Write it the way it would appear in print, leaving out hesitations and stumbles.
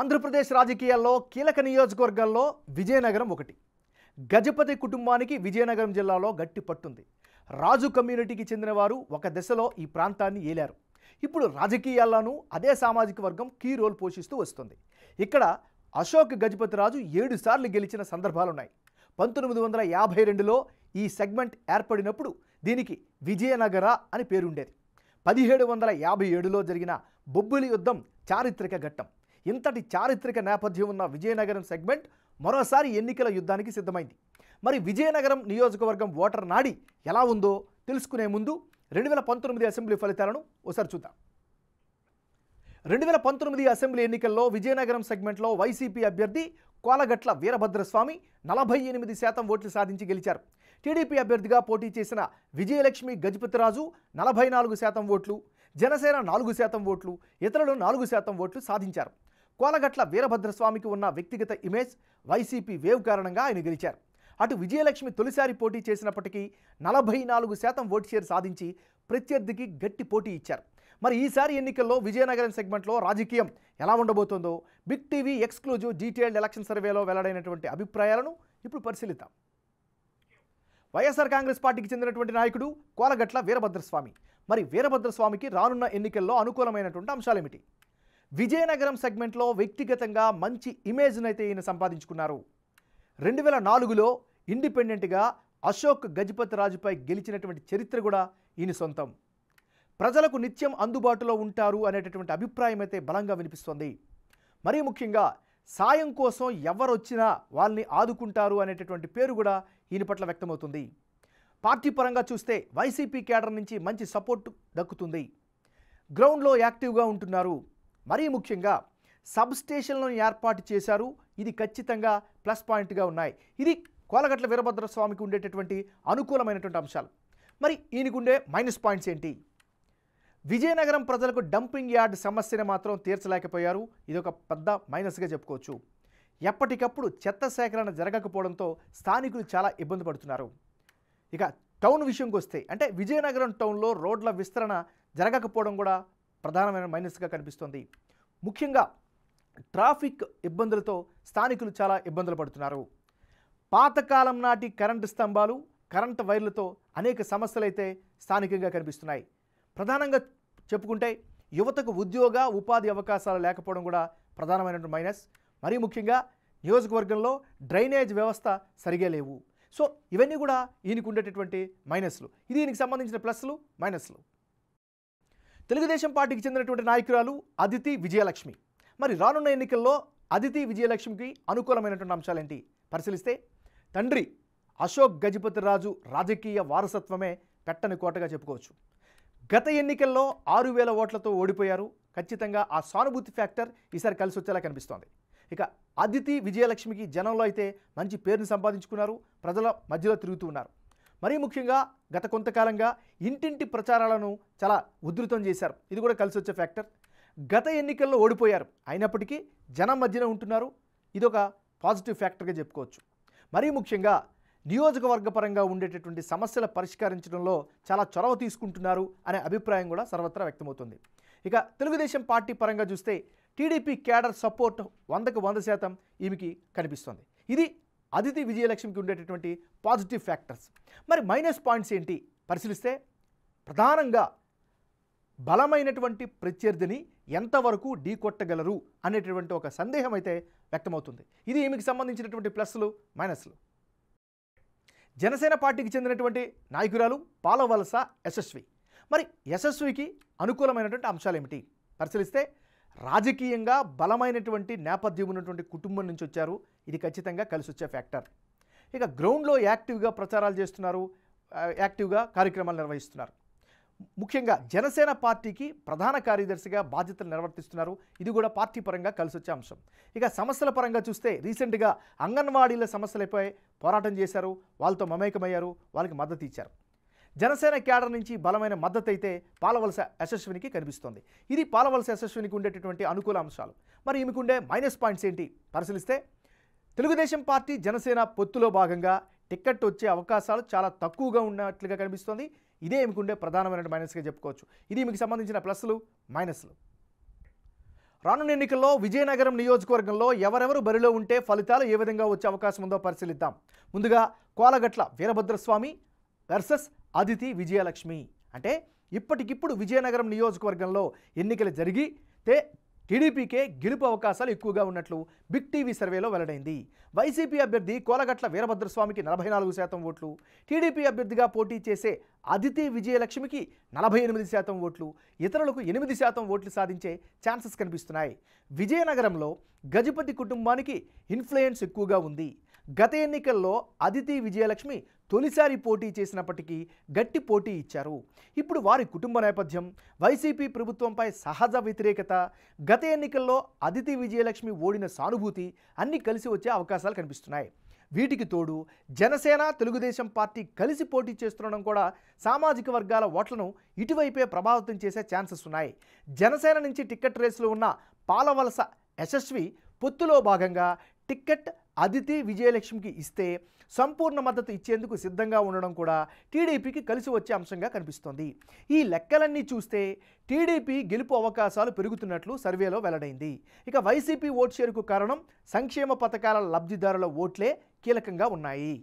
ఆంధ్రప్రదేశ్ రాజకీయాల్లో కీలక నియోజకవర్గాల్లో విజయనగరం ఒకటి. గజపతి కుటుంబానికి విజయనగరం జిల్లాలో గట్టి పట్టుంది. రాజు కమ్యూనిటీకి చెందిన వారు ఒక దశలో ఈ ప్రాంతాన్ని ఏలారు. ఇప్పుడు రాజకీయాల్లోనూ అదే సామాజిక వర్గం కీ రోల్ పోషిస్తూ వస్తుంది. ఇక్కడ అశోక్ గజపతి రాజు 7 సార్లు గెలిచిన సందర్భాలున్నాయి. 1952లో ఈ సెగ్మెంట్ ఏర్పడినప్పుడు దీనికి విజయనగర అని పేరుండేది. 1757లో జరిగిన బొబ్బిలి యుద్ధం చారిత్రక ఘట్టం. ఇంతటి చారిత్రక నేపథ్యం ఉన్న విజయనగరం సెగ్మెంట్ మరోసారి ఎన్నికల యుద్ధానికి సిద్ధమైంది. మరి విజయనగరం నియోజకవర్గం ఓటర్ నాడి ఎలా ఉందో తెలుసుకునే ముందు 2019 అసెంబ్లీ ఫలితాలను ఒకసారి చూద్దాం. 2019 అసెంబ్లీ ఎన్నికల్లో విజయనగరం సెగ్మెంట్లో వైసీపీ అభ్యర్థి కోలగట్ల వీరభద్రస్వామి 48% ఓట్లు సాధించి గెలిచారు. టీడీపీ అభ్యర్థిగా పోటీ చేసిన విజయలక్ష్మి గజపతిరాజు 44% ఓట్లు, జనసేన 4% ఓట్లు, ఇతరులు 4% ఓట్లు సాధించారు. కోలగట్ల వీరభద్రస్వామికి ఉన్న వ్యక్తిగత ఇమేజ్, వైసీపీ వేవ్ కారణంగా ఆయన గెలిచారు. అటు విజయలక్ష్మి తొలిసారి పోటీ చేసినప్పటికీ 44% ఓటు షేర్ సాధించి ప్రత్యర్థికి గట్టి పోటీ ఇచ్చారు. మరి ఈసారి ఎన్నికల్లో విజయనగరం సెగ్మెంట్లో రాజకీయం ఎలా ఉండబోతోందో big TV exclusive detailed election సర్వేలో వెల్లడైనటువంటి అభిప్రాయాలను ఇప్పుడు పరిశీలిద్దాం. వైఎస్ఆర్ కాంగ్రెస్ పార్టీకి చెందినటువంటి నాయకుడు కోలగట్ల వీరభద్రస్వామి. మరి వీరభద్రస్వామికి రానున్న ఎన్నికల్లో అనుకూలమైనటువంటి అంశాలేమిటి? విజయనగరం సెగ్మెంట్లో వ్యక్తిగతంగా మంచి ఇమేజ్నైతే ఈయన సంపాదించుకున్నారు. 2004లో ఇండిపెండెంట్గా అశోక్ గజపతి రాజుపై గెలిచినటువంటి చరిత్ర కూడా ఈయన సొంతం. ప్రజలకు నిత్యం అందుబాటులో ఉంటారు అనేటటువంటి అభిప్రాయం అయితే బలంగా వినిపిస్తోంది. మరీ ముఖ్యంగా సాయం కోసం ఎవరొచ్చినా వాళ్ళని ఆదుకుంటారు అనేటటువంటి పేరు కూడా ఈయన పట్ల వ్యక్తమవుతుంది. పార్టీ పరంగా చూస్తే వైసీపీ కేడర్ నుంచి మంచి సపోర్ట్ దక్కుతుంది. గ్రౌండ్లో యాక్టివ్గా ఉంటున్నారు. మరీ ముఖ్యంగా సబ్ స్టేషన్లను ఏర్పాటు చేశారు. ఇది ఖచ్చితంగా ప్లస్ పాయింట్గా ఉన్నాయి. ఇది కోలగట్ల వీరభద్రస్వామికి ఉండేటటువంటి అనుకూలమైనటువంటి అంశాలు. మరి ఈయనకుండే మైనస్ పాయింట్స్ ఏంటి? విజయనగరం ప్రజలకు డంపింగ్ యార్డ్ సమస్యను మాత్రం తీర్చలేకపోయారు. ఇది ఒక పెద్ద మైనస్గా చెప్పుకోవచ్చు. ఎప్పటికప్పుడు చెత్త సేకరణ జరగకపోవడంతో స్థానికులు చాలా ఇబ్బంది పడుతున్నారు. ఇక టౌన్ విషయంకి వస్తే అంటే విజయనగరం టౌన్లో రోడ్ల విస్తరణ జరగకపోవడం కూడా ప్రధానమైన మైనస్గా కనిపిస్తోంది. ముఖ్యంగా ట్రాఫిక్ ఇబ్బందులతో స్థానికులు చాలా ఇబ్బందులు పడుతున్నారు. పాతకాలం నాటి కరెంటు స్తంభాలు, కరెంటు వైర్లతో అనేక సమస్యలు అయితే స్థానికంగా కనిపిస్తున్నాయి. ప్రధానంగా చెప్పుకుంటే యువతకు ఉద్యోగ ఉపాధి అవకాశాలు లేకపోవడం కూడా ప్రధానమైనటువంటి మైనస్. మరీ ముఖ్యంగా నియోజకవర్గంలో డ్రైనేజ్ వ్యవస్థ సరిగా లేవు. సో ఇవన్నీ కూడా ఈయనకు ఉండేటటువంటి మైనస్లు. ఇది ఈయనకి సంబంధించిన ప్లస్లు, మైనస్లు. తెలుగుదేశం పార్టీకి చెందినటువంటి నాయకురాలు అదితి విజయలక్ష్మి. మరి రానున్న ఎన్నికల్లో అదితి విజయలక్ష్మికి అనుకూలమైనటువంటి అంశాలేంటి పరిశీలిస్తే, తండ్రి అశోక్ గజపతి రాజు రాజకీయ వారసత్వమే పెట్టని కోటగా చెప్పుకోవచ్చు. గత ఎన్నికల్లో 6000 ఓట్లతో ఓడిపోయారు. ఖచ్చితంగా ఆ సానుభూతి ఫ్యాక్టర్ ఈసారి కలిసి వచ్చేలా కనిపిస్తోంది. ఇక అదితి విజయలక్ష్మికి జనంలో అయితే మంచి పేరుని సంపాదించుకున్నారు. ప్రజల మధ్యలో తిరుగుతూ ఉన్నారు. మరీ ముఖ్యంగా గత కొంతకాలంగా ఇంటింటి ప్రచారాలను చాలా ఉధృతం చేశారు. ఇది కూడా కలిసి వచ్చే ఫ్యాక్టర్. గత ఎన్నికల్లో ఓడిపోయారు, అయినప్పటికీ జనం మధ్యన ఉంటున్నారు. ఇదొక పాజిటివ్ ఫ్యాక్టర్గా చెప్పుకోవచ్చు. మరీ ముఖ్యంగా నియోజకవర్గ పరంగా ఉండేటటువంటి సమస్యల పరిష్కరించడంలో చాలా చొరవ తీసుకుంటున్నారు అనే అభిప్రాయం కూడా సర్వత్రా వ్యక్తమవుతుంది. ఇక తెలుగుదేశం పార్టీ పరంగా చూస్తే టీడీపీ కేడర్ సపోర్ట్ 100కు 100% ఈమెకి కనిపిస్తుంది. ఇది అదితి విజయలక్ష్మికి ఉండేటటువంటి పాజిటివ్ ఫ్యాక్టర్స్. మరి మైనస్ పాయింట్స్ ఏంటి పరిశీలిస్తే, ప్రధానంగా బలమైనటువంటి ప్రత్యర్థిని ఎంతవరకు ఢీకొట్టగలరు అనేటటువంటి ఒక సందేహం అయితే వ్యక్తమవుతుంది. ఇది ఈమెకి సంబంధించినటువంటి ప్లస్లు, మైనస్లు. జనసేన పార్టీకి చెందినటువంటి నాయకురాలు పాలవలస యశస్వి. మరి యశస్వికి అనుకూలమైనటువంటి అంశాలు ఏమిటి పరిశీలిస్తే, రాజకీయంగా బలమైనటువంటి నేపథ్యం ఉన్నటువంటి కుటుంబం నుంచి వచ్చారు. ఇది ఖచ్చితంగా కలిసి వచ్చే ఫ్యాక్టర్. ఇక గ్రౌండ్లో యాక్టివ్గా ప్రచారాలు చేస్తున్నారు, యాక్టివ్గా కార్యక్రమాలు నిర్వహిస్తున్నారు. ముఖ్యంగా జనసేన పార్టీకి ప్రధాన కార్యదర్శిగా బాధ్యతలు నిర్వర్తిస్తున్నారు. ఇది కూడా పార్టీ పరంగా కలిసి వచ్చే అంశం. ఇక సమస్యల పరంగా చూస్తే రీసెంట్గా అంగన్వాడీల సమస్యలపై పోరాటం చేశారు. వాళ్ళతో మమేకమయ్యారు, వాళ్ళకి మద్దతు ఇచ్చారు. జనసేన కేడర్ నుంచి బలమైన మద్దతు అయితే పాలవలస యశస్వినికి కనిపిస్తోంది. ఇది పాలవలస యశస్వినికి ఉండేటటువంటి అనుకూల అంశాలు. మరి ఈమెకుండే మైనస్ పాయింట్స్ ఏంటి పరిశీలిస్తే, తెలుగుదేశం పార్టీ జనసేన పొత్తులో భాగంగా టికెట్ వచ్చే అవకాశాలు చాలా తక్కువగా ఉన్నట్లుగా కనిపిస్తోంది. ఇదే ఈమెకుండే ప్రధానమైన మైనస్గా చెప్పుకోవచ్చు. ఇది మీకు సంబంధించిన ప్లస్లు, మైనస్లు. రానున్న ఎన్నికల్లో విజయనగరం నియోజకవర్గంలో ఎవరెవరు బరిలో ఉంటే ఫలితాలు ఏ విధంగా వచ్చే అవకాశం ఉందో పరిశీలిద్దాం. ముందుగా కోలగట్ల వీరభద్రస్వామి వర్సెస్ అదితి విజయలక్ష్మి. అంటే ఇప్పటికిప్పుడు విజయనగరం నియోజకవర్గంలో ఎన్నికలు జరిగితే టీడీపీకే గెలుపు అవకాశాలు ఎక్కువగా ఉన్నట్లు బిగ్ టీవీ సర్వేలో వెల్లడైంది. వైసీపీ అభ్యర్థి కోలగట్ల వీరభద్రస్వామికి 44% ఓట్లు, టీడీపీ అభ్యర్థిగా పోటీ చేసే అదితి విజయలక్ష్మికి 48% ఓట్లు, ఇతరులకు 8% ఓట్లు సాధించే ఛాన్సెస్ కనిపిస్తున్నాయి. విజయనగరంలో గజపతి కుటుంబానికి ఇన్ఫ్లుయెన్స్ ఎక్కువగా ఉంది. గత ఎన్నికల్లో అదితి విజయలక్ష్మి తొలిసారి పోటీ చేసినప్పటికీ గట్టి పోటీ ఇచ్చారు. ఇప్పుడు వారి కుటుంబ నేపథ్యం, వైసీపీ ప్రభుత్వంపై సహజ వ్యతిరేకత, గత ఎన్నికల్లో అదితి విజయలక్ష్మి ఓడిన సానుభూతి అన్నీ కలిసి వచ్చే అవకాశాలు కనిపిస్తున్నాయి. వీటికి తోడు జనసేన, తెలుగుదేశం పార్టీ కలిసి పోటీ చేస్తుండడం కూడా సామాజిక వర్గాల ఓట్లను ఇటువైపే ప్రభావితం చేసే ఛాన్సెస్ ఉన్నాయి. జనసేన నుంచి టికెట్ రేసులో ఉన్న పాలవలస యశస్వి పొత్తులో భాగంగా టికెట్ అదితి విజయలక్ష్మికి ఇస్తే సంపూర్ణ మద్దతు ఇచ్చేందుకు సిద్ధంగా ఉండడం కూడా టీడీపీకి కలిసి వచ్చే అంశంగా కనిపిస్తోంది. ఈ లెక్కలన్నీ చూస్తే టీడీపీ గెలుపు అవకాశాలు పెరుగుతున్నట్లు సర్వేలో వెల్లడైంది. ఇక వైసీపీ ఓట్ షేరుకు కారణం సంక్షేమ పథకాల లబ్ధిదారుల ఓట్లే కీలకంగా ఉన్నాయి.